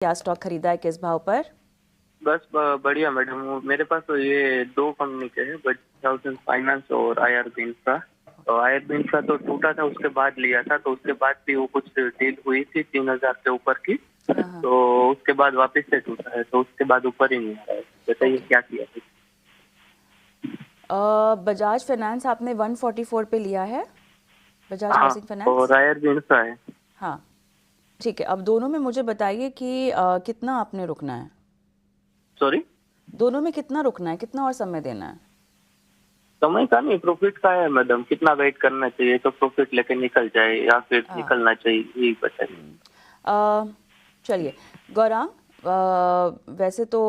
क्या स्टॉक खरीदा है, किस भाव पर? बस बढ़िया मैडम। मेरे पास तो ये दो कंपनी के हैं, बजाज हाउसिंग फाइनेंस और आईआरबी इंफ्रा। तो आईआरबी इंफ्रा तो टूटा था, उसके बाद लिया था, तो उसके बाद भी वो कुछ डील हुई थी 3,000 के ऊपर की। हाँ हाँ। तो उसके बाद वापस से टूटा है, तो उसके बाद ऊपर ही नहीं आ रहा है। बताइए ओके। क्या किया है। बजाज फाइनेंस आपने 144 पे लिया है, बजाज हाँ, हाउसिंग फाइनेंस। और आईआरबी इंफ्रा है। हाँ, ठीक है। अब दोनों में मुझे बताइए कि कितना आपने रुकना है। सॉरी। दोनों में कितना रुकना है, कितना और समय देना है? समय का नहीं, प्रॉफिट का है मैडम। कितना वेट करना चाहिए तो प्रॉफिट लेके निकल जाए, या फिर हाँ। निकलना चाहिए, यही बताइए। अ, चलिए गौरांग, वैसे तो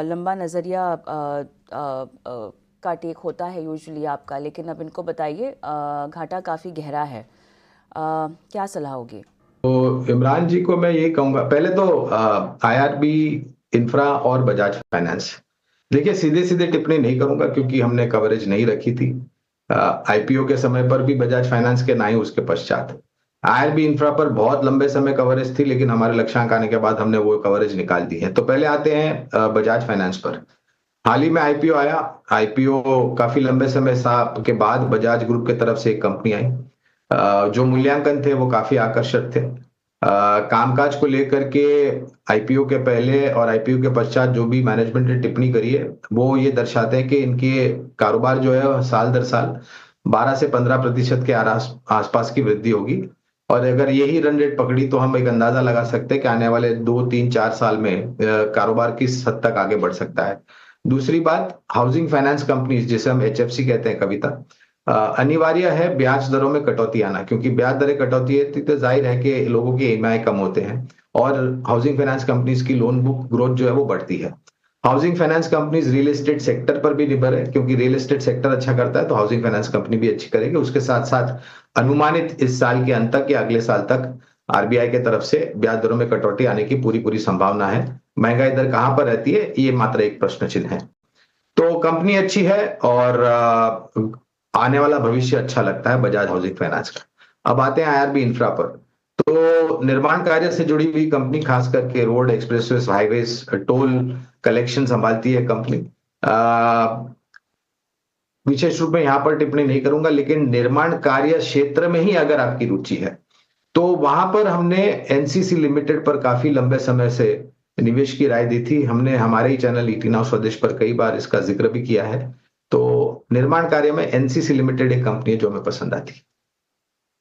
लंबा नज़रिया का टेक होता है यूजुअली आपका, लेकिन अब इनको बताइए, घाटा काफ़ी गहरा है। क्या सलाह होगी? तो इमरान जी को मैं यही कहूंगा, पहले तो आईआरबी इंफ्रा और बजाज फाइनेंस, देखिए सीधे सीधे टिप्पणी नहीं करूंगा क्योंकि हमने कवरेज नहीं रखी थी आईपीओ के समय पर भी बजाज फाइनेंस के, ना ही उसके पश्चात। आईआरबी इंफ्रा पर बहुत लंबे समय कवरेज थी, लेकिन हमारे लक्ष्यांक आने के बाद हमने वो कवरेज निकाल दी है। तो पहले आते हैं बजाज फाइनेंस पर। हाल ही में आईपीओ आया। आईपीओ काफी लंबे समय के बाद बजाज ग्रुप की तरफ से एक कंपनी आई। जो मूल्यांकन थे वो काफी आकर्षक थे। कामकाज को लेकर के आईपीओ के पहले और आईपीओ के पश्चात जो भी मैनेजमेंट ने टिप्पणी करी है, वो ये दर्शाते हैं कि इनके कारोबार जो है साल दर साल 12 से 15% के आसपास की वृद्धि होगी। और अगर यही रन रेट पकड़ी तो हम एक अंदाजा लगा सकते हैं कि आने वाले 2 3 4 साल में कारोबार किस हद तक आगे बढ़ सकता है। दूसरी बात, हाउसिंग फाइनेंस कंपनीज जिसे हम एचएफसी कहते हैं कविता, अनिवार्य है ब्याज दरों में कटौती आना, क्योंकि ब्याज दरें कटौती है तो जाहिर है कि लोगों के ईएमआई कम होते हैं और हाउसिंग फाइनेंस कंपनीज की लोन बुक ग्रोथ जो है वो बढ़ती है। Housing finance companies real estate sector पर भी निर्भर है, क्योंकि रियल एस्टेट सेक्टर अच्छा करता है तो हाउसिंग फाइनेंस कंपनी भी अच्छी करेगी। उसके साथ साथ अनुमानित इस साल के अंत तक या अगले साल तक आरबीआई की तरफ से ब्याज दरों में कटौती आने की पूरी पूरी संभावना है। महंगाई दर कहां पर रहती है, ये मात्र एक प्रश्न चिन्ह है। तो कंपनी अच्छी है और आने वाला भविष्य अच्छा लगता है बजाज हाउसिंग फाइनेंस का। अब आते हैं आईआरबी इंफ्रा पर। तो निर्माण कार्य से जुड़ी हुई कंपनी, खास करके road, expressways, highways, toll collection संभालती है कंपनी। विशेष रूप में यहां पर टिप्पणी नहीं करूंगा, लेकिन निर्माण कार्य क्षेत्र में ही अगर आपकी रुचि है तो वहां पर हमने एनसीसी लिमिटेड पर काफी लंबे समय से निवेश की राय दी थी। हमने हमारे ही चैनल ईटी नाउ स्वदेश पर कई बार इसका जिक्र भी किया है। तो निर्माण कार्य में एनसीसी लिमिटेड एक कंपनी है जो हमें पसंद आती है।